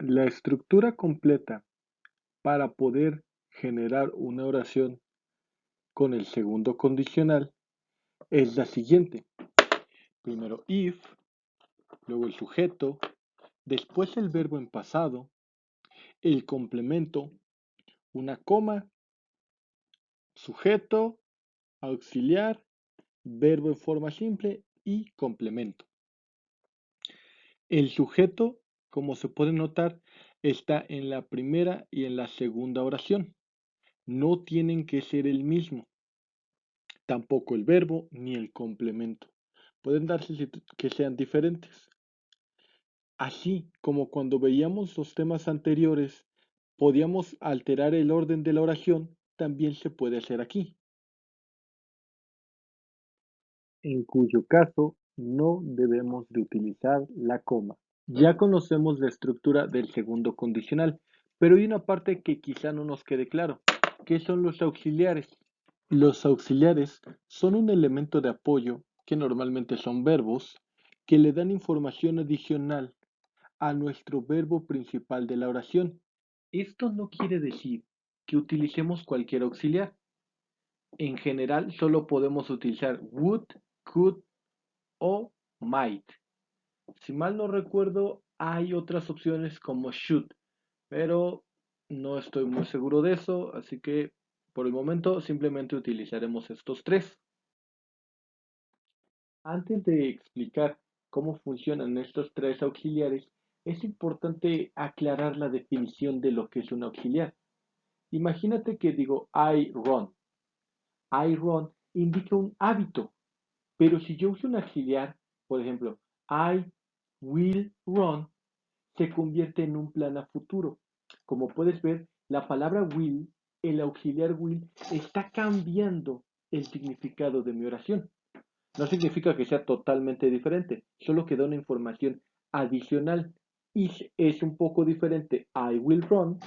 La estructura completa para poder generar una oración con el segundo condicional es la siguiente. Primero if, luego el sujeto, después el verbo en pasado, el complemento, una coma, sujeto, auxiliar, verbo en forma simple y complemento. El sujeto, como se puede notar, está en la primera y en la segunda oración. No tienen que ser el mismo, tampoco el verbo ni el complemento. Pueden darse que sean diferentes. Así como cuando veíamos los temas anteriores, podíamos alterar el orden de la oración, también se puede hacer aquí, en cuyo caso no debemos de utilizar la coma. Ya conocemos la estructura del segundo condicional, pero hay una parte que quizá no nos quede claro. ¿Qué son los auxiliares? Los auxiliares son un elemento de apoyo, que normalmente son verbos, que le dan información adicional a nuestro verbo principal de la oración. Esto no quiere decir que utilicemos cualquier auxiliar. En general, solo podemos utilizar would, could o might. Si mal no recuerdo, hay otras opciones como should, pero no estoy muy seguro de eso, así que por el momento simplemente utilizaremos estos tres. Antes de explicar cómo funcionan estos tres auxiliares, es importante aclarar la definición de lo que es un auxiliar. Imagínate que digo I run. I run indica un hábito, pero si yo uso un auxiliar, por ejemplo, I will run, se convierte en un plan a futuro. Como puedes ver, la palabra will, el auxiliar will, está cambiando el significado de mi oración. No significa que sea totalmente diferente, solo que da una información adicional y es un poco diferente I will run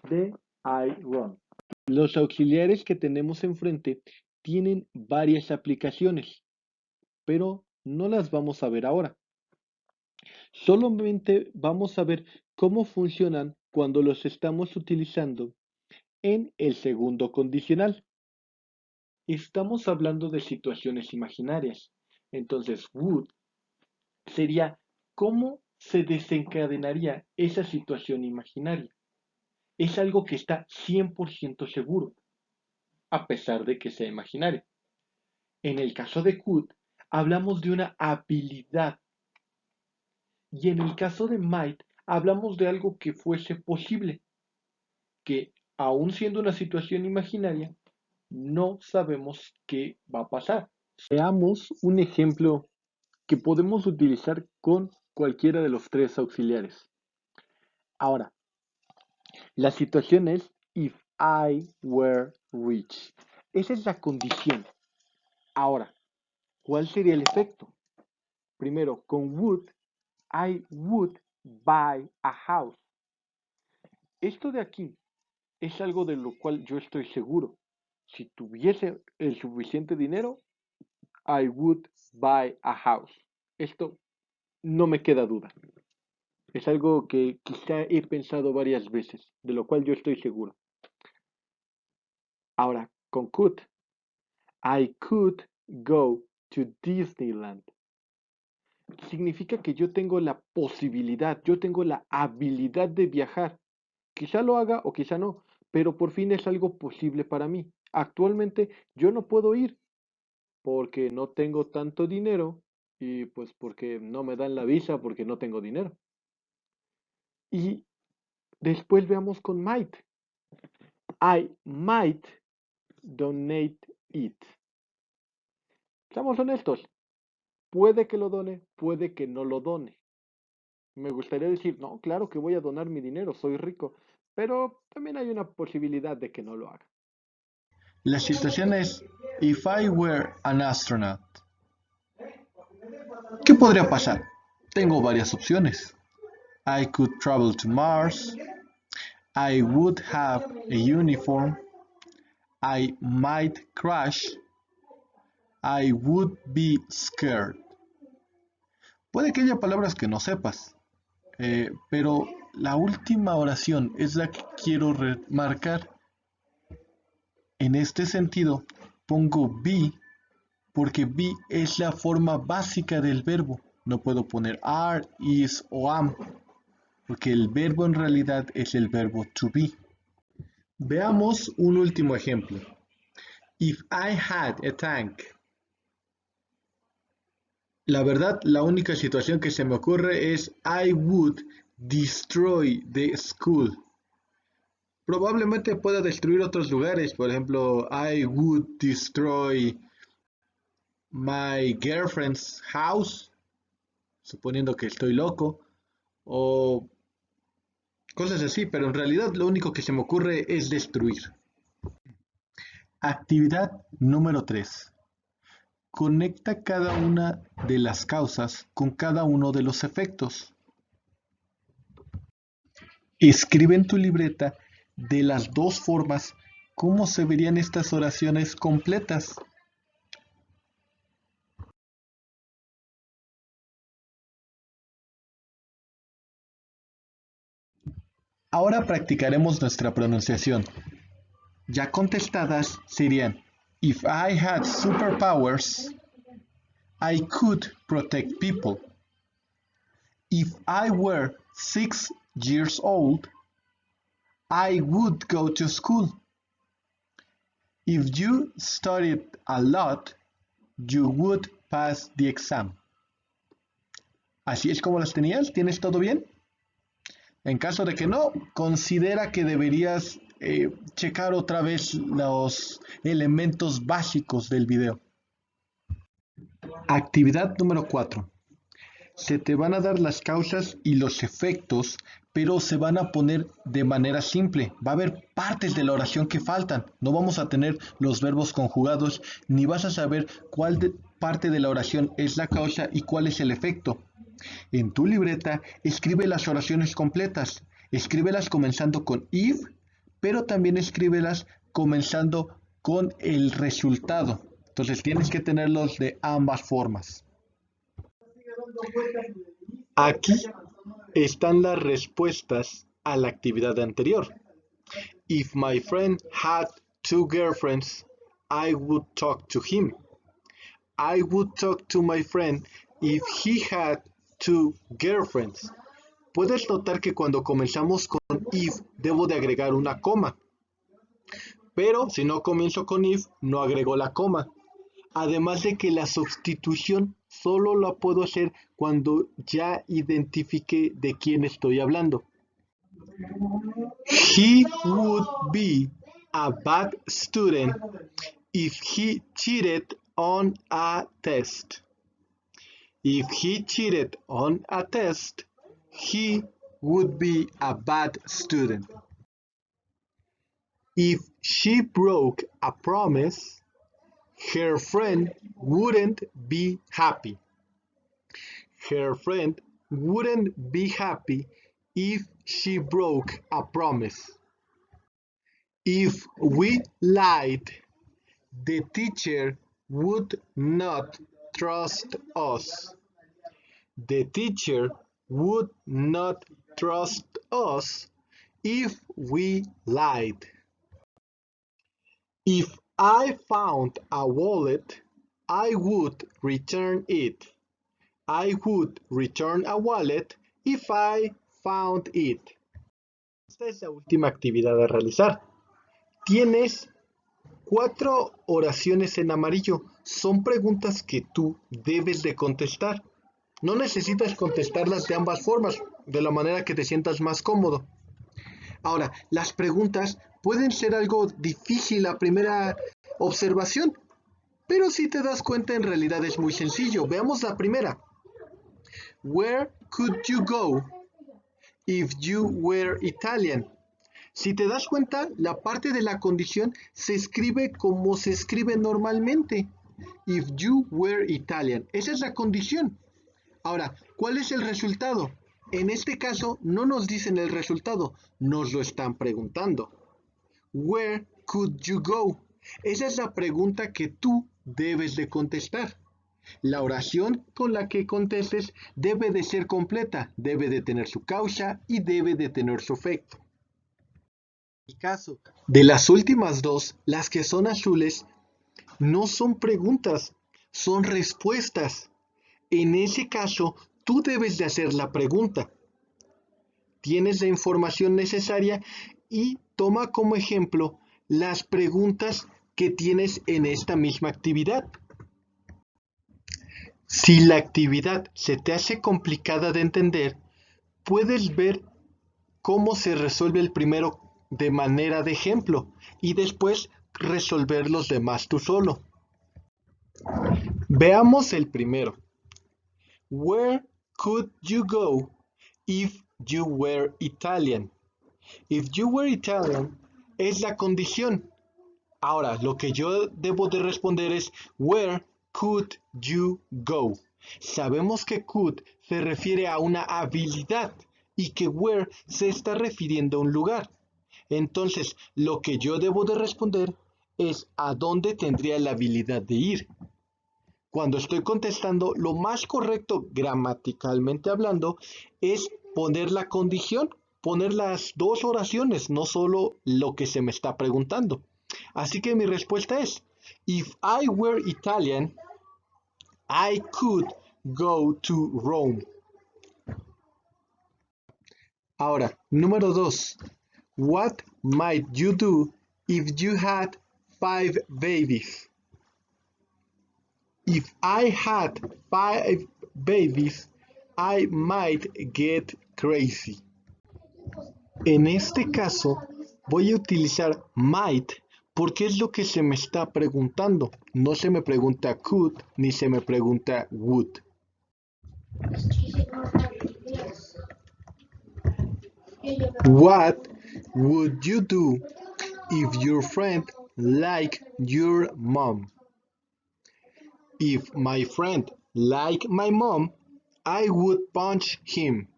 de I run. Los auxiliares que tenemos enfrente tienen varias aplicaciones, pero no las vamos a ver ahora. Solamente vamos a ver cómo funcionan cuando los estamos utilizando en el segundo condicional. Estamos hablando de situaciones imaginarias. Entonces, would sería cómo se desencadenaría esa situación imaginaria. Es algo que está 100% seguro, a pesar de que sea imaginario. En el caso de could, hablamos de una habilidad. Y en el caso de might, hablamos de algo que fuese posible, que aún siendo una situación imaginaria, no sabemos qué va a pasar. Veamos un ejemplo que podemos utilizar con cualquiera de los tres auxiliares. Ahora, la situación es if I were rich. Esa es la condición. Ahora, ¿cuál sería el efecto? Primero, con would, I would buy a house. Esto de aquí es algo de lo cual yo estoy seguro. Si tuviese el suficiente dinero, I would buy a house. Esto no me queda duda. Es algo que quizá he pensado varias veces, de lo cual yo estoy seguro. Ahora, con could, I could go to Disneyland. Significa que yo tengo la posibilidad, yo tengo la habilidad de viajar. Quizá lo haga o quizá no, pero por fin es algo posible para mí. Actualmente yo no puedo ir porque no tengo tanto dinero y pues porque no me dan la visa porque no tengo dinero. Y después veamos con might. I might donate it. Seamos honestos, puede que lo done, puede que no lo done. Me gustaría decir, no, claro que voy a donar mi dinero, soy rico, pero también hay una posibilidad de que no lo haga. La situación es, if I were an astronaut, ¿qué podría pasar? Tengo varias opciones. I could travel to Mars, I would have a uniform, I might crash, I would be scared. Puede que haya palabras que no sepas, pero la última oración es la que quiero remarcar. En este sentido, pongo be porque be es la forma básica del verbo. No puedo poner are, is o am, porque el verbo en realidad es el verbo to be. Veamos un último ejemplo. If I had a tank. La verdad, la única situación que se me ocurre es I would destroy the school. Probablemente pueda destruir otros lugares, por ejemplo, I would destroy my girlfriend's house, suponiendo que estoy loco, o cosas así, pero en realidad lo único que se me ocurre es destruir. Actividad número 3. Conecta cada una de las causas con cada uno de los efectos. Escribe en tu libreta de las dos formas cómo se verían estas oraciones completas. Ahora practicaremos nuestra pronunciación. Ya contestadas serían: If I had superpowers, I could protect people. If I were 6 years old, I would go to school. If you studied a lot, you would pass the exam. ¿Así es como las tenías? ¿Tienes todo bien? En caso de que no, considera que deberías checar otra vez los elementos básicos del video. Actividad número 4. Se te van a dar las causas y los efectos, pero se van a poner de manera simple. Va a haber partes de la oración que faltan. No vamos a tener los verbos conjugados, ni vas a saber cuál parte de la oración es la causa y cuál es el efecto. En tu libreta, escribe las oraciones completas. Escríbelas comenzando con if, pero también escríbelas comenzando con el resultado. Entonces tienes que tenerlos de ambas formas. Aquí están las respuestas a la actividad anterior. If my friend had 2 girlfriends, I would talk to him. I would talk to my friend if he had 2 girlfriends. Puedes notar que cuando comenzamos con if debo de agregar una coma. Pero si no comienzo con if, no agrego la coma. Además de que la sustitución solo la puedo hacer cuando ya identifique de quién estoy hablando. He would be a bad student if he cheated on a test. If he cheated on a test, he would be a bad student. If she broke a promise, her friend wouldn't be happy. Her friend wouldn't be happy if she broke a promise. If we lied, the teacher would not trust us. The teacher would not trust us if we lied. If I found a wallet, I would return it. I would return a wallet if I found it. Esta es la última actividad a realizar. Tienes 4 oraciones en amarillo. Son preguntas que tú debes de contestar. No necesitas contestarlas de ambas formas, de la manera que te sientas más cómodo. Ahora, las preguntas pueden ser algo difícil a primera observación, pero si te das cuenta en realidad es muy sencillo. Veamos la primera. Where could you go if you were Italian? Si te das cuenta, la parte de la condición se escribe como se escribe normalmente. If you were Italian. Esa es la condición. Ahora, ¿cuál es el resultado? En este caso, no nos dicen el resultado, nos lo están preguntando. Where could you go? Esa es la pregunta que tú debes de contestar. La oración con la que contestes debe de ser completa, debe de tener su causa y debe de tener su efecto. En el caso de las últimas dos, las que son azules, no son preguntas, son respuestas. En ese caso, tú debes de hacer la pregunta. Tienes la información necesaria y toma como ejemplo las preguntas que tienes en esta misma actividad. Si la actividad se te hace complicada de entender, puedes ver cómo se resuelve el primero de manera de ejemplo y después resolver los demás tú solo. Veamos el primero. Where could you go if you were Italian? If you were Italian es la condición. Ahora, lo que yo debo de responder es where could you go? Sabemos que could se refiere a una habilidad y que where se está refiriendo a un lugar. Entonces, lo que yo debo de responder es a dónde tendría la habilidad de ir. Cuando estoy contestando, lo más correcto gramaticalmente hablando es poner la condición, poner las dos oraciones, no solo lo que se me está preguntando. Así que mi respuesta es, if I were Italian, I could go to Rome. Ahora, número 2. What might you do if you had 5 babies? If I had 5 babies, I might get crazy. En este caso, voy a utilizar might porque es lo que se me está preguntando. No se me pregunta could ni se me pregunta would. What would you do if your friend liked your mom? If my friend liked my mom, I would punch him.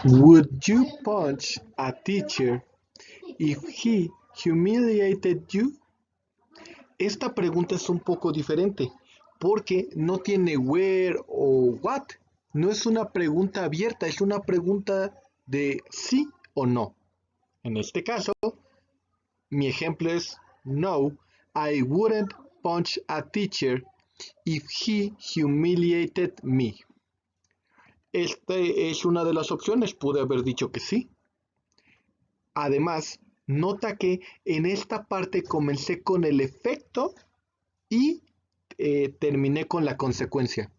Would you punch a teacher if he humiliated you? Esta pregunta es un poco diferente porque no tiene where o what. No es una pregunta abierta, es una pregunta de sí o no. En este caso, mi ejemplo es no, I wouldn't punch a teacher if he humiliated me. Esta es una de las opciones, pude haber dicho que sí. Además, nota que en esta parte comencé con el efecto y terminé con la consecuencia.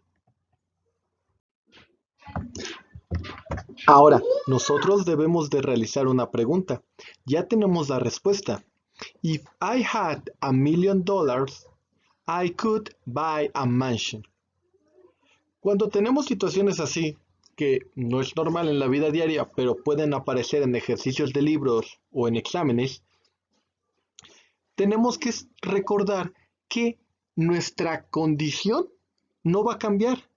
Ahora, nosotros debemos de realizar una pregunta. Ya tenemos la respuesta. If I had $1,000,000, I could buy a mansion. Cuando tenemos situaciones así, que no es normal en la vida diaria, pero pueden aparecer en ejercicios de libros o en exámenes, tenemos que recordar que nuestra condición no va a cambiar.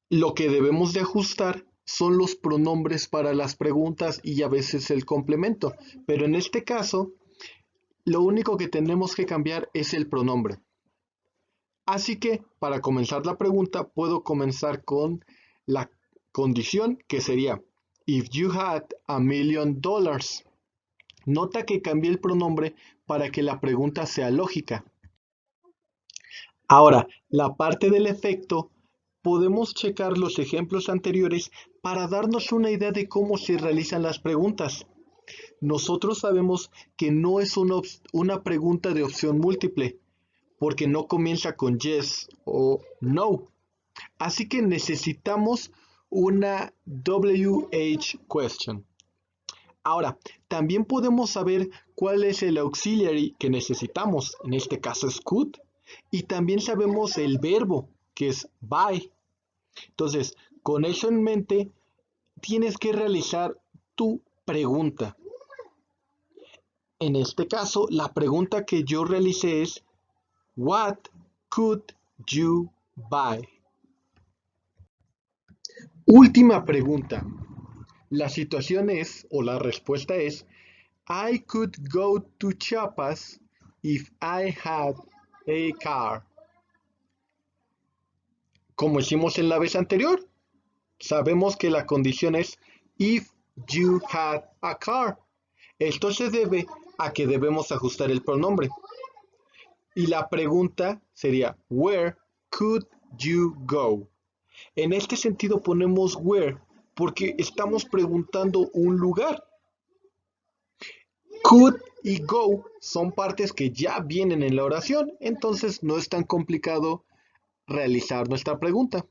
Lo que debemos de ajustar son los pronombres para las preguntas y a veces el complemento, pero en este caso, lo único que tenemos que cambiar es el pronombre. Así que, para comenzar la pregunta, puedo comenzar con la condición que sería if you had $1,000,000. Nota que cambié el pronombre para que la pregunta sea lógica. Ahora, la parte del efecto, podemos checar los ejemplos anteriores para darnos una idea de cómo se realizan las preguntas. Nosotros sabemos que no es una pregunta de opción múltiple, porque no comienza con yes o no. Así que necesitamos una WH question. Ahora, también podemos saber cuál es el auxiliary que necesitamos, en este caso es could, y también sabemos el verbo, que es buy. Entonces, con eso en mente, tienes que realizar tu pregunta. En este caso, la pregunta que yo realicé es, what could you buy? Última pregunta. La situación es, o la respuesta es, I could go to Chiapas if I had a car. Como hicimos en la vez anterior, sabemos que la condición es if you had a car. Esto se debe a que debemos ajustar el pronombre. Y la pregunta sería, where could you go? En este sentido ponemos where porque estamos preguntando un lugar. Could y go son partes que ya vienen en la oración, entonces no es tan complicado realizar nuestra pregunta.